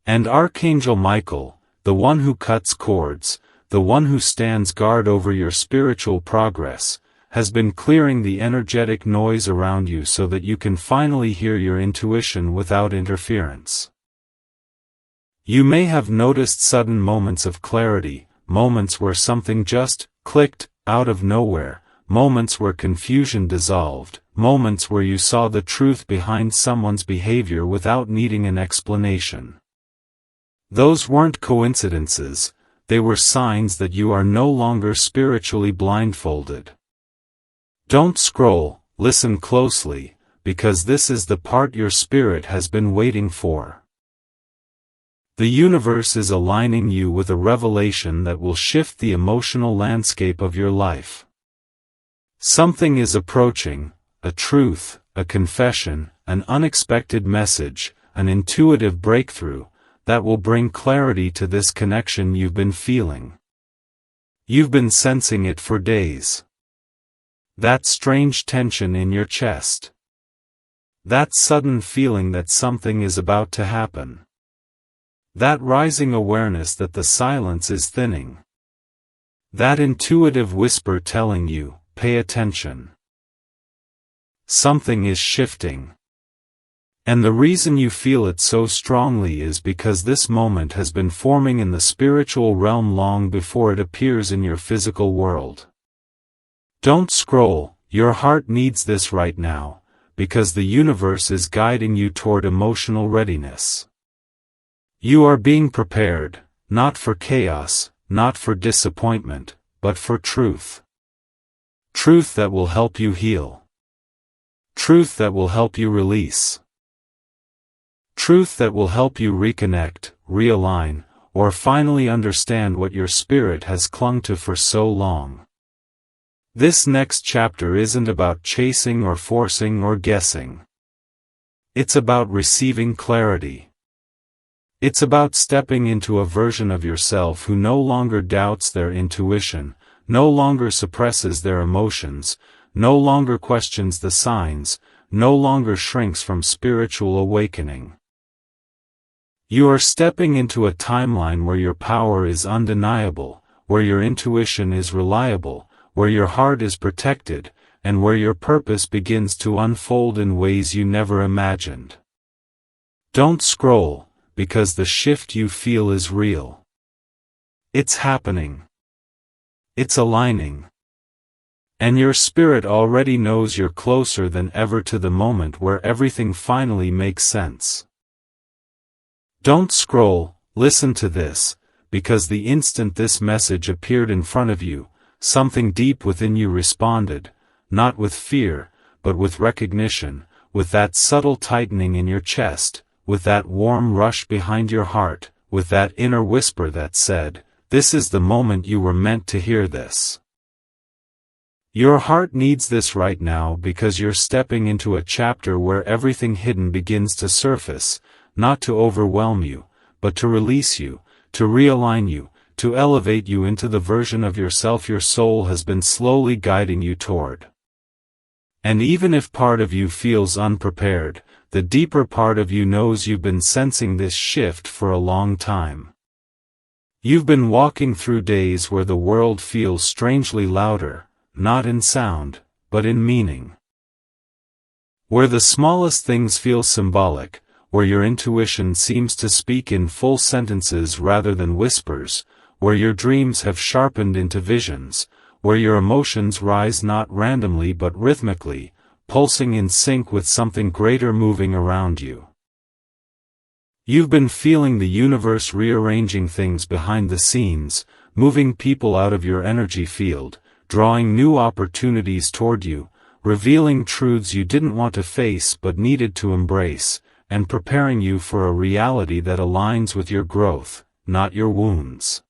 And Archangel Michael, the one who cuts cords, the one who stands guard over your spiritual progress, has been clearing the energetic noise around you so that you can finally hear your intuition without interference. You may have noticed sudden moments of clarity, moments where something just clicked out of nowhere, moments where confusion dissolved, moments where you saw the truth behind someone's behavior without needing an explanation. Those weren't coincidences, they were signs that you are no longer spiritually blindfolded. Don't scroll, listen closely, because this is the part your spirit has been waiting for. The universe is aligning you with a revelation that will shift the emotional landscape of your life. Something is approaching, a truth, a confession, an unexpected message, an intuitive breakthrough, that will bring clarity to this connection you've been feeling. You've been sensing it for days. That strange tension in your chest. That sudden feeling that something is about to happen. That rising awareness that the silence is thinning. That intuitive whisper telling you, pay attention. Something is shifting. And the reason you feel it so strongly is because this moment has been forming in the spiritual realm long before it appears in your physical world. Don't scroll, your heart needs this right now, because the universe is guiding you toward emotional readiness. You are being prepared, not for chaos, not for disappointment, but for truth. Truth that will help you heal. Truth that will help you release. Truth that will help you reconnect, realign, or finally understand what your spirit has clung to for so long. This next chapter isn't about chasing or forcing or guessing. It's about receiving clarity. It's about stepping into a version of yourself who no longer doubts their intuition, no longer suppresses their emotions, no longer questions the signs, no longer shrinks from spiritual awakening. You are stepping into a timeline where your power is undeniable, where your intuition is reliable, where your heart is protected, and where your purpose begins to unfold in ways you never imagined. Don't scroll, because the shift you feel is real. It's happening. It's aligning. And your spirit already knows you're closer than ever to the moment where everything finally makes sense. Don't scroll, listen to this, because the instant this message appeared in front of you, something deep within you responded, not with fear, but with recognition, with that subtle tightening in your chest, with that warm rush behind your heart, with that inner whisper that said, "This is the moment you were meant to hear this." Your heart needs this right now because you're stepping into a chapter where everything hidden begins to surface, not to overwhelm you, but to release you, to realign you, to elevate you into the version of yourself your soul has been slowly guiding you toward. And even if part of you feels unprepared, the deeper part of you knows you've been sensing this shift for a long time. You've been walking through days where the world feels strangely louder, not in sound, but in meaning. Where the smallest things feel symbolic, where your intuition seems to speak in full sentences rather than whispers, where your dreams have sharpened into visions, where your emotions rise not randomly but rhythmically, pulsing in sync with something greater moving around you. You've been feeling the universe rearranging things behind the scenes, moving people out of your energy field, drawing new opportunities toward you, revealing truths you didn't want to face but needed to embrace, and preparing you for a reality that aligns with your growth, not your wounds.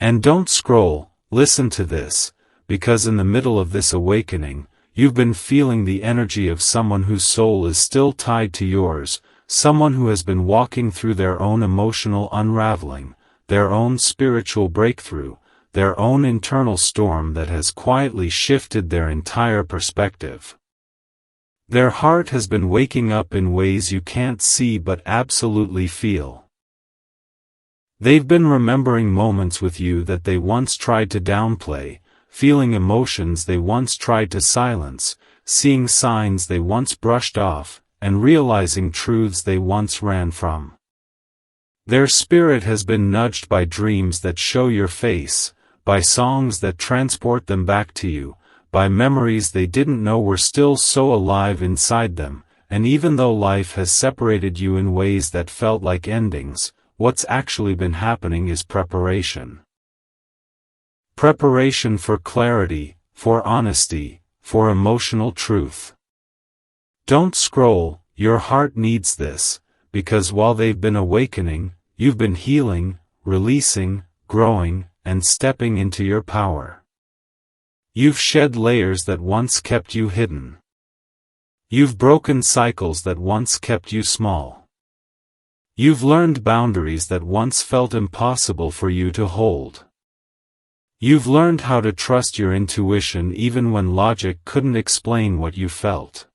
And don't scroll, listen to this, because in the middle of this awakening, you've been feeling the energy of someone whose soul is still tied to yours, someone who has been walking through their own emotional unraveling, their own spiritual breakthrough, their own internal storm that has quietly shifted their entire perspective. Their heart has been waking up in ways you can't see but absolutely feel. They've been remembering moments with you that they once tried to downplay, feeling emotions they once tried to silence, seeing signs they once brushed off, and realizing truths they once ran from. Their spirit has been nudged by dreams that show your face, by songs that transport them back to you, by memories they didn't know were still so alive inside them, and even though life has separated you in ways that felt like endings, what's actually been happening is preparation. Preparation for clarity, for honesty, for emotional truth. Don't scroll, your heart needs this, because while they've been awakening, you've been healing, releasing, growing, and stepping into your power. You've shed layers that once kept you hidden. You've broken cycles that once kept you small. You've learned boundaries that once felt impossible for you to hold. You've learned how to trust your intuition even when logic couldn't explain what you felt.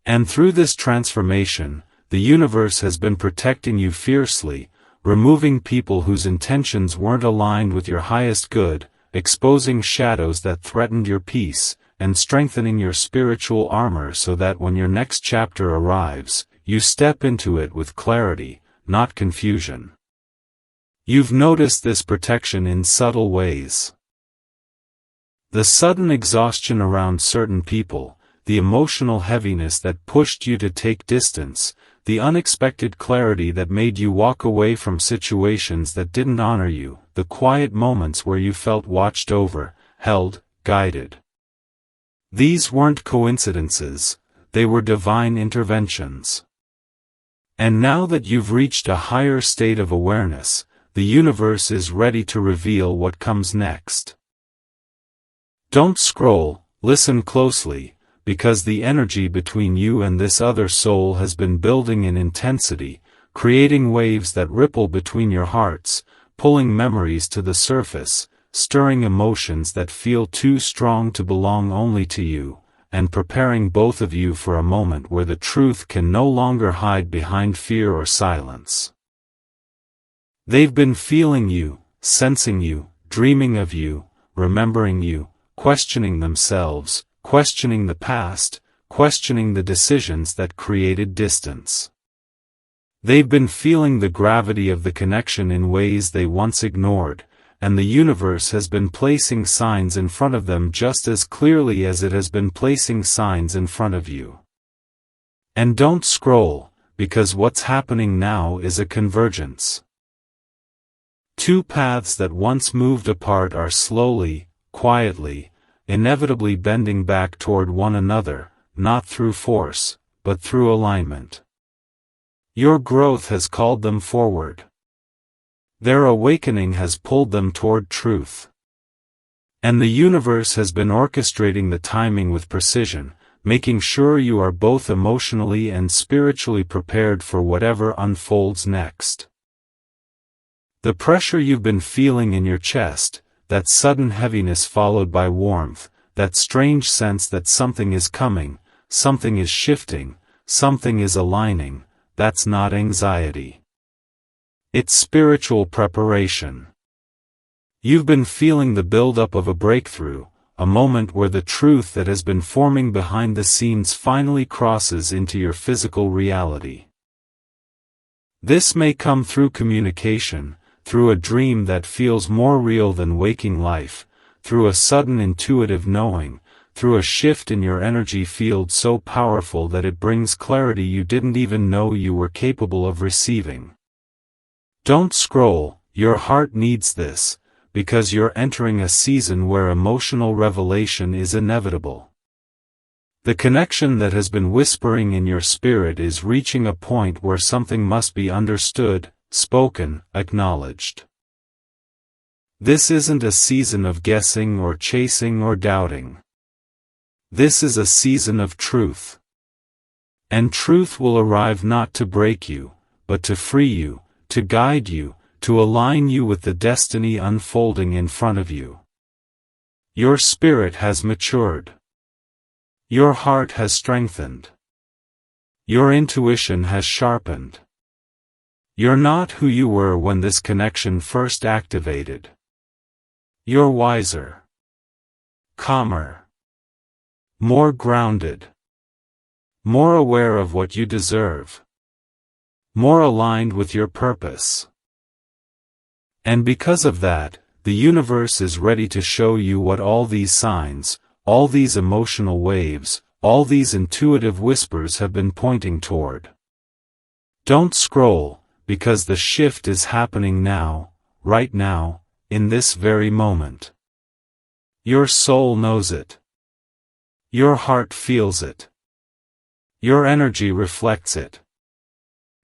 And through this transformation, the universe has been protecting you fiercely, removing people whose intentions weren't aligned with your highest good, exposing shadows that threatened your peace, and strengthening your spiritual armor so that when your next chapter arrives, you step into it with clarity, not confusion. You've noticed this protection in subtle ways. The sudden exhaustion around certain people, the emotional heaviness that pushed you to take distance, the unexpected clarity that made you walk away from situations that didn't honor you, the quiet moments where you felt watched over, held, guided. These weren't coincidences, they were divine interventions. And now that you've reached a higher state of awareness, the universe is ready to reveal what comes next. Don't scroll, listen closely, because the energy between you and this other soul has been building in intensity, creating waves that ripple between your hearts, pulling memories to the surface, stirring emotions that feel too strong to belong only to you, and preparing both of you for a moment where the truth can no longer hide behind fear or silence. They've been feeling you, sensing you, dreaming of you, remembering you, questioning themselves, questioning the past, questioning the decisions that created distance. They've been feeling the gravity of the connection in ways they once ignored, and the universe has been placing signs in front of them just as clearly as it has been placing signs in front of you. And don't scroll, because what's happening now is a convergence. Two paths that once moved apart are slowly, quietly, inevitably bending back toward one another, not through force, but through alignment. Your growth has called them forward. Their awakening has pulled them toward truth. And the universe has been orchestrating the timing with precision, making sure you are both emotionally and spiritually prepared for whatever unfolds next. The pressure you've been feeling in your chest, that sudden heaviness followed by warmth, that strange sense that something is coming, something is shifting, something is aligning, that's not anxiety. It's spiritual preparation. You've been feeling the buildup of a breakthrough, a moment where the truth that has been forming behind the scenes finally crosses into your physical reality. This may come through communication, through a dream that feels more real than waking life, through a sudden intuitive knowing, through a shift in your energy field so powerful that it brings clarity you didn't even know you were capable of receiving. Don't scroll, your heart needs this, because you're entering a season where emotional revelation is inevitable. The connection that has been whispering in your spirit is reaching a point where something must be understood, spoken, acknowledged. This isn't a season of guessing or chasing or doubting. This is a season of truth. And truth will arrive not to break you, but to free you, to guide you, to align you with the destiny unfolding in front of you. Your spirit has matured. Your heart has strengthened. Your intuition has sharpened. You're not who you were when this connection first activated. You're wiser, calmer, more grounded, more aware of what you deserve, more aligned with your purpose. And because of that, the universe is ready to show you what all these signs, all these emotional waves, all these intuitive whispers have been pointing toward. Don't scroll, because the shift is happening now, right now, in this very moment. Your soul knows it. Your heart feels it. Your energy reflects it.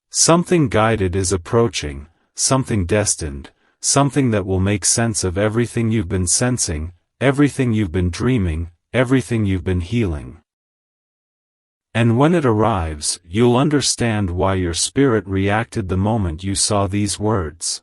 Something guided is approaching, something destined, something that will make sense of everything you've been sensing, everything you've been dreaming, everything you've been healing. And when it arrives, you'll understand why your spirit reacted the moment you saw these words.